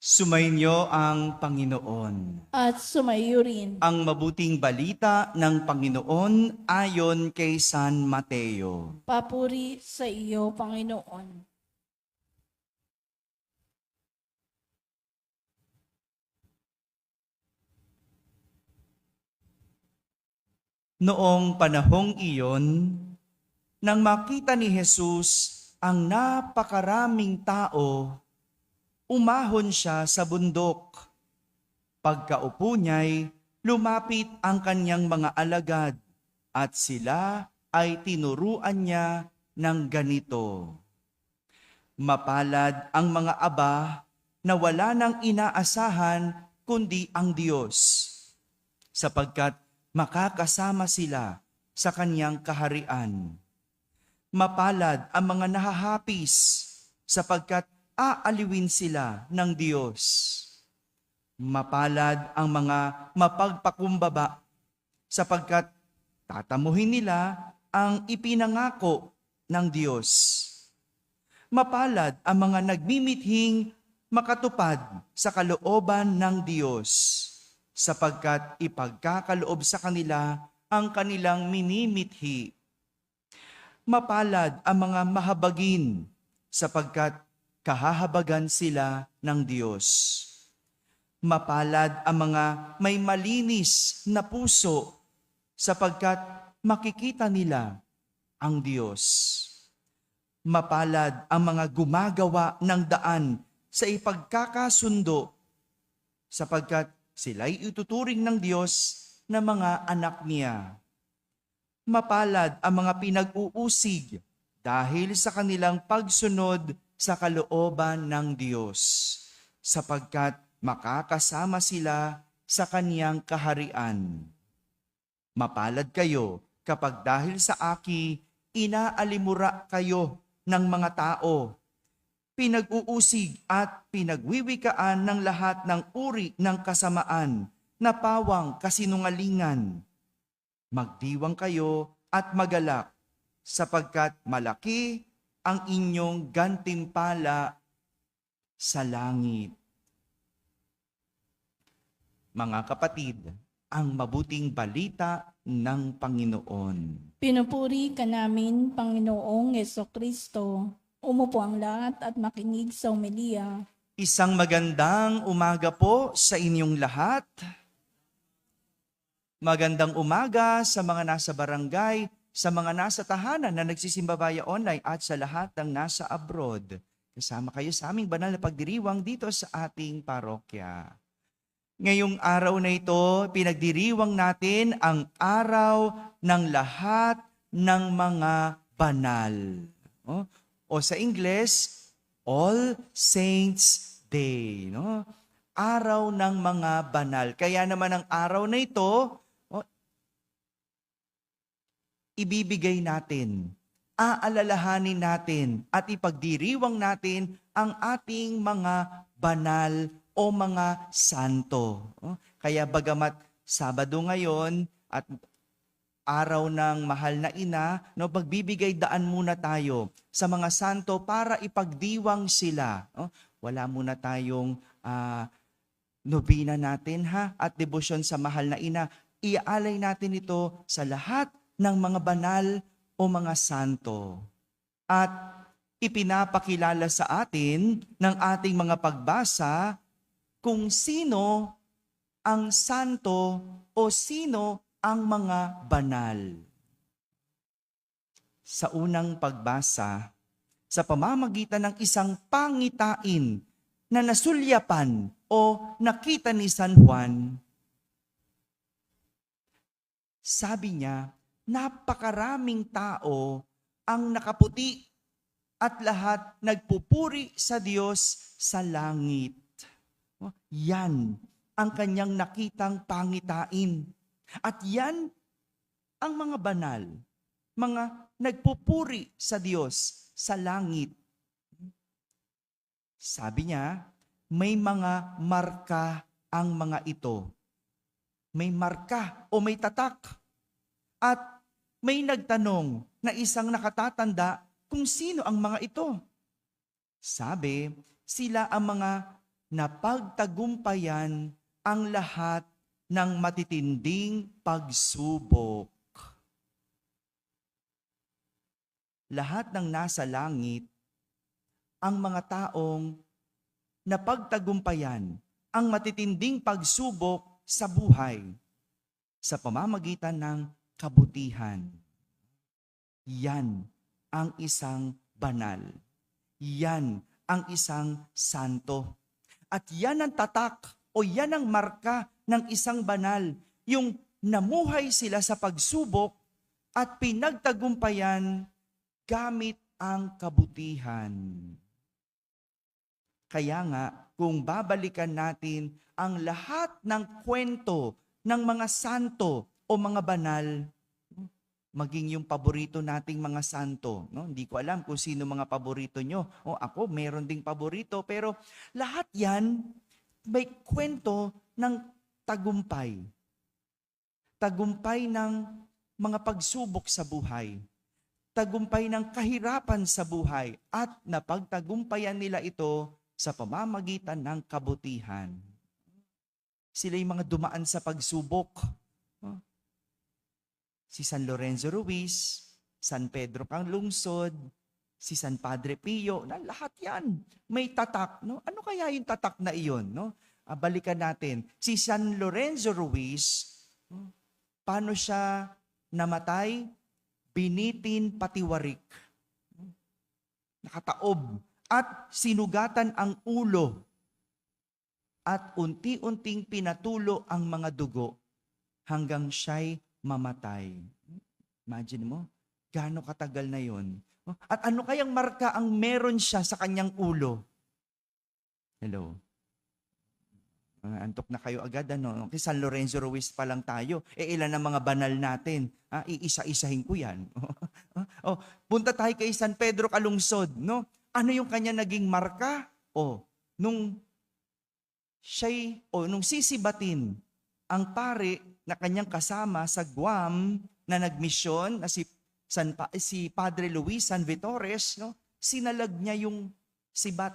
Sumainyo ang Panginoon. At sumayo rin. Ang mabuting balita ng Panginoon ayon kay San Mateo. Papuri sa iyo, Panginoon. Noong panahong iyon, nang makita ni Jesus ang napakaraming tao, umahon siya sa bundok. Pagkaupo niya'y lumapit ang kanyang mga alagad at sila ay tinuruan niya ng ganito. Mapalad ang mga aba na wala nang inaasahan kundi ang Diyos, sapagkat makakasama sila sa kanyang kaharian. Mapalad ang mga nahahapis, sapagkat aaliwin sila ng Diyos. Mapalad ang mga mapagpakumbaba, sapagkat tatamuhin nila ang ipinangako ng Diyos. Mapalad ang mga nagmimithing makatupad sa kalooban ng Diyos, sapagkat ipagkakaloob sa kanila ang kanilang minimithi. Mapalad ang mga mahabagin, sapagkat kahahabagan sila ng Diyos. Mapalad ang mga may malinis na puso, sapagkat makikita nila ang Diyos. Mapalad ang mga gumagawa ng daan sa ipagkakasundo, sapagkat sila'y ituturing ng Diyos na mga anak niya. Mapalad ang mga pinag-uusig dahil sa kanilang pagsunod sa kalooban ng Diyos, sapagkat makakasama sila sa kaniyang kaharian. Mapalad kayo kapag dahil sa aki, inaalimura kayo ng mga tao, pinag-uusig at pinagwiwikaan ng lahat ng uri ng kasamaan na pawang kasinungalingan. Magdiwang kayo at magalak, sapagkat malaki ang inyong gantimpala sa langit. Mga kapatid, ang mabuting balita ng Panginoon. Pinupuri ka namin, Panginoong Jesucristo. Umupo ang lahat at makinig sa homilya. Isang magandang umaga po sa inyong lahat. Magandang umaga sa mga nasa barangay, sa mga nasa tahanan na nagsisimba via online at sa lahat ng nasa abroad. Kasama kayo sa aming banal na pagdiriwang dito sa ating parokya. Ngayong araw na ito, pinagdiriwang natin ang araw ng lahat ng mga banal. O sa Ingles, All Saints Day. Araw ng mga banal. Kaya naman ang araw na ito, ibibigay natin, aalalahanin natin at ipagdiriwang natin ang ating mga banal o mga santo. Kaya bagamat Sabado ngayon at araw ng mahal na ina, magbibigay daan muna tayo sa mga santo para ipagdiwang sila. Wala muna tayong nobina natin at debosyon sa mahal na ina. Iaalay natin ito sa lahat ng mga banal o mga santo. At ipinapakilala sa atin ng ating mga pagbasa kung sino ang santo o sino ang mga banal. Sa unang pagbasa, sa pamamagitan ng isang pangitain na nasulyapan o nakita ni San Juan, sabi niya, napakaraming tao ang nakaputi at lahat nagpupuri sa Diyos sa langit. Yan ang kanyang nakitang pangitain. At yan ang mga banal, mga nagpupuri sa Diyos sa langit. Sabi niya, may mga marka ang mga ito. May marka o may tatak. At may nagtanong na isang nakatatanda kung sino ang mga ito. Sabi, sila ang mga na pagtagumpayan ang lahat ng matitinding pagsubok. Lahat ng nasa langit, ang mga taong napagtagumpayan ang matitinding pagsubok sa buhay sa pamamagitan ng kabutihan. Yan ang isang banal. Yan ang isang santo. At yan ang tatak o yan ang marka ng isang banal. Yung namuhay sila sa pagsubok at pinagtagumpayan gamit ang kabutihan. Kaya nga, kung babalikan natin ang lahat ng kwento ng mga santo o mga banal, maging yung paborito nating mga santo, no? Hindi ko alam kung sino mga paborito nyo. O ako, meron ding paborito, pero lahat yan may kwento ng tagumpay. Tagumpay ng mga pagsubok sa buhay. Tagumpay ng kahirapan sa buhay at napagtagumpayan nila ito sa pamamagitan ng kabutihan. Sila yung mga dumaan sa pagsubok. Si San Lorenzo Ruiz, San Pedro Calungsod, si San Padre Pio, na lahat yan may tatak. No? Ano kaya yung tatak na iyon? No? Balikan natin. Si San Lorenzo Ruiz, paano siya namatay? Binitin patiwarik. Nakataob. At sinugatan ang ulo. At unti-unting pinatulo ang mga dugo hanggang siya'y mamatay. Imagine mo, gaano katagal na yon. At ano kayang marka ang meron siya sa kanyang ulo? Hello? Antok na kayo agad, ano? Kay San Lorenzo Ruiz pa lang tayo. Ilan ang mga banal natin? Iisa-isahin ko yan. Punta tayo kay San Pedro Calungsod, no? Ano yung kanya naging marka? Nung sisibatin ang pare na kanyang kasama sa Guam na nagmisyon na si Padre Luis San Vitores, no? Sinalag niya yung sibat.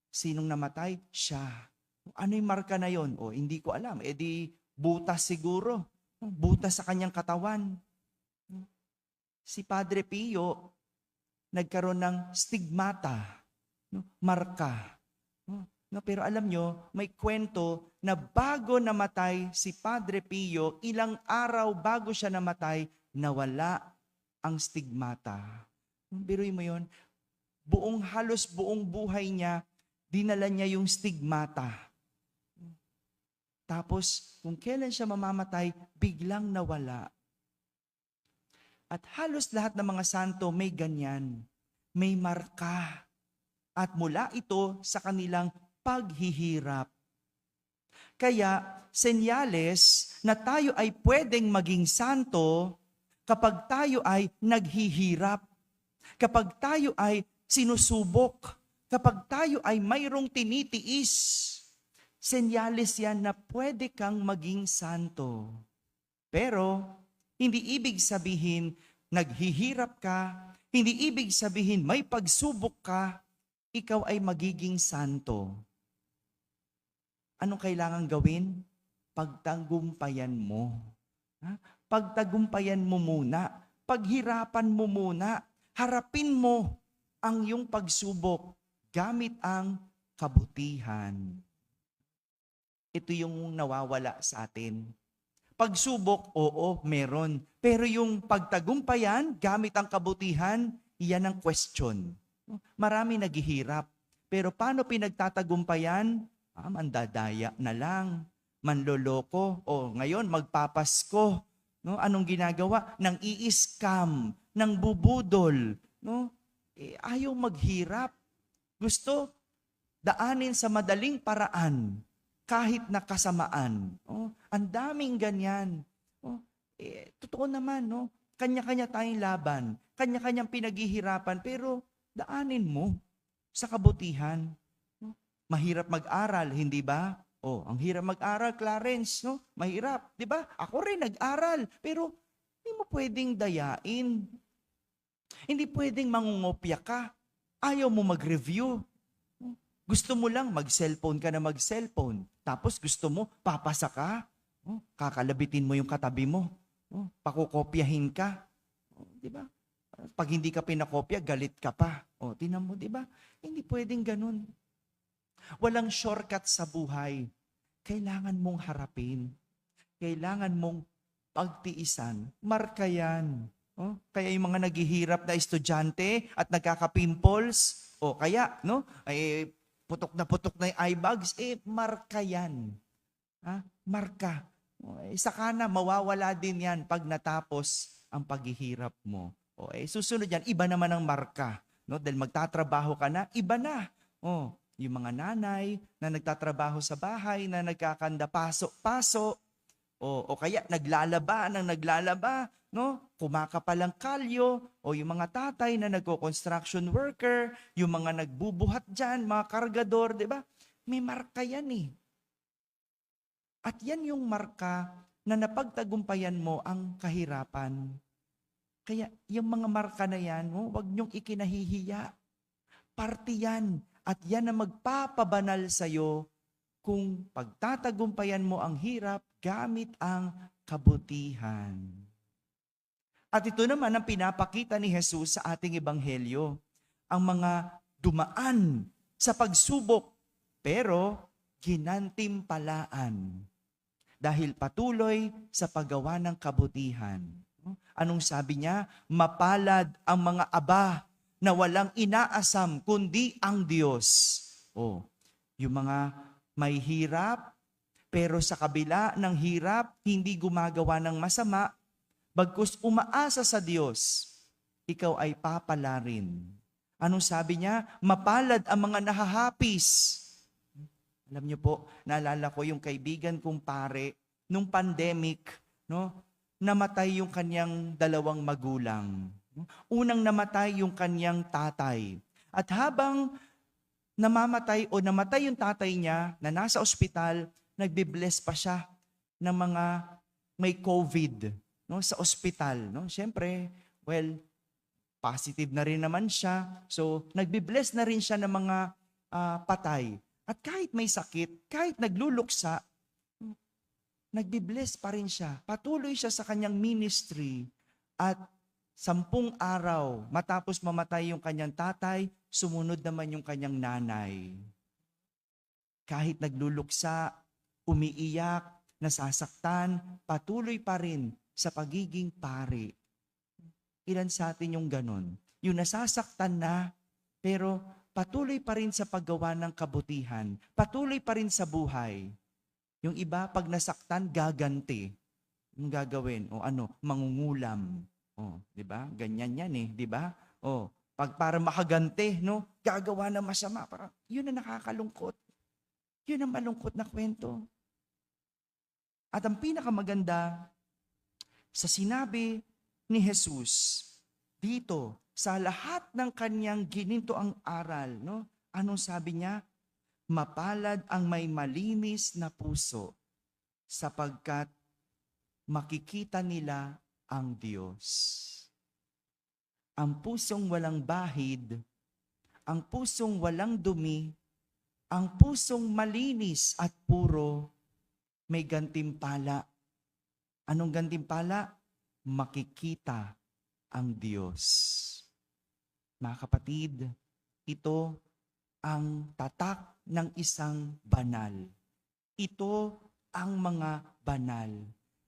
Sinong namatay? Siya. Ano yung marka na yon? Hindi ko alam. Di butas siguro. Butas sa kanyang katawan. Si Padre Pio, nagkaroon ng stigmata, marka. Pero alam nyo, may kwento na bago namatay si Padre Pio, ilang araw bago siya namatay, nawala ang stigmata. Biruin mo yun, halos buong buhay niya, dinala niya yung stigmata. Tapos, kung kailan siya mamamatay, biglang nawala. At halos lahat ng mga santo may ganyan, may marka. At mula ito sa kanilang paghihirap. Kaya, senyales na tayo ay pwedeng maging santo kapag tayo ay naghihirap, kapag tayo ay sinusubok, kapag tayo ay mayroong tinitiis. Senyales yan na pwede kang maging santo. Pero, hindi ibig sabihin naghihirap ka, hindi ibig sabihin may pagsubok ka, ikaw ay magiging santo. Anong kailangan gawin? Pagtagumpayan mo. Pagtagumpayan mo muna. Paghirapan mo muna. Harapin mo ang iyong pagsubok gamit ang kabutihan. Ito yung nawawala sa atin. Pagsubok, oo, meron. Pero yung pagtagumpayan gamit ang kabutihan, iyan ang question. Marami naghihirap. Pero paano pinagtatagumpayan? Mandadaya na lang. Manloloko. Ngayon, magpapasko. No? Anong ginagawa? Nang i-scam. Nang bubudol. No? Ayaw maghirap. Gusto daanin sa madaling paraan. Kahit na kasamaan. Ang daming ganyan. Totoo naman, no? Kanya-kanya tayong laban. Kanya-kanyang pinaghihirapan. Pero daanin mo sa kabutihan. Mahirap mag-aral, hindi ba? Ang hirap mag-aral, Clarence, no? Mahirap, di ba? Ako rin nag-aral, pero hindi mo pwedeng dayain. Hindi pwedeng mangungopya ka. Ayaw mo mag-review. Gusto mo lang mag-cellphone ka na mag-cellphone. Tapos gusto mo, papasa ka. Kakalabitin mo yung katabi mo. Pakukopyahin ka. Di ba? Pag hindi ka pinakopya, galit ka pa. Tingnan mo, di ba? Hindi pwedeng ganun. Walang shortcut sa buhay. Kailangan mong harapin. Kailangan mong pagtiisan. Marka yan. Kaya yung mga naghihirap na estudyante at nagkaka-pimples, kaya, putok na yung eye bags, marka yan. Marka. Saka na, mawawala din yan pag natapos ang paghihirap mo. Susunod yan, iba naman ang marka. Dahil magtatrabaho ka na, iba na. Yung mga nanay na nagtatrabaho sa bahay, na nagkakanda paso-paso, o kaya naglalaba, kumakapalang kalyo, o yung mga tatay na nagko-construction worker, yung mga nagbubuhat dyan, mga kargador, di ba? May marka yan eh. At yan yung marka na napagtagumpayan mo ang kahirapan. Kaya yung mga marka na yan, huwag niyong ikinahihiya. Parte yan. At yan ang magpapabanal sa'yo kung pagtatagumpayan mo ang hirap gamit ang kabutihan. At ito naman ang pinapakita ni Jesus sa ating ebanghelyo. Ang mga dumaan sa pagsubok, pero ginantimpalaan dahil patuloy sa paggawa ng kabutihan. Anong sabi niya? Mapalad ang mga aba na walang inaasam kundi ang Diyos. Yung mga may hirap, pero sa kabila ng hirap, hindi gumagawa ng masama, bagkus umaasa sa Diyos, ikaw ay papalarin. Anong sabi niya? Mapalad ang mga nahahapis. Alam niyo po, naalala ko yung kaibigan kong pare, nung pandemic, namatay yung kanyang dalawang magulang. Unang namatay yung kanyang tatay. At habang namatay yung tatay niya na nasa ospital, nagbe-bless pa siya ng mga may COVID sa ospital. Siyempre, positive na rin naman siya. So, nagbe-bless na rin siya ng mga patay. At kahit may sakit, kahit nagluluksa, nagbe-bless pa rin siya. Patuloy siya sa kanyang ministry. At 10 araw, matapos mamatay yung kanyang tatay, sumunod naman yung kanyang nanay. Kahit nagluluksa, umiiyak, nasasaktan, patuloy pa rin sa pagiging pari. Ilan sa atin yung ganon? Yung nasasaktan na, pero patuloy pa rin sa paggawa ng kabutihan. Patuloy pa rin sa buhay. Yung iba, pag nasaktan, gaganti. Yung gagawin, mangungulam. Di ba? Ganyan yan eh, di ba? Para makaganti, gagawa ng masama. Parang, yun ang nakakalungkot. Yun ang malungkot na kwento. At ang pinakamaganda, sa sinabi ni Jesus, dito, sa lahat ng kanyang ginintoang aral, anong sabi niya? Mapalad ang may malinis na puso, sapagkat makikita nila ang Diyos. Ang pusong walang bahid, ang pusong walang dumi, ang pusong malinis at puro, may gantimpala. Anong gantimpala? Makikita ang Diyos. Mga kapatid, ito ang tatak ng isang banal. Ito ang mga banal.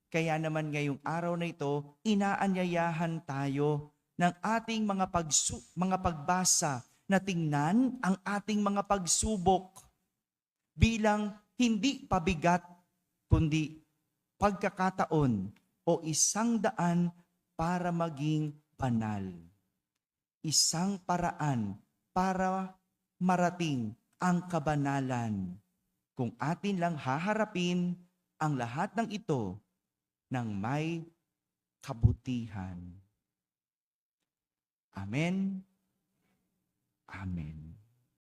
Kaya naman ngayong araw na ito, inaanyayahan tayo ng ating mga pagbasa na tingnan ang ating mga pagsubok bilang hindi pabigat, kundi pagkakataon o isang daan para maging banal. Isang paraan para marating ang kabanalan. Kung atin lang haharapin ang lahat ng ito ng may kabutihan. Amen. Amen.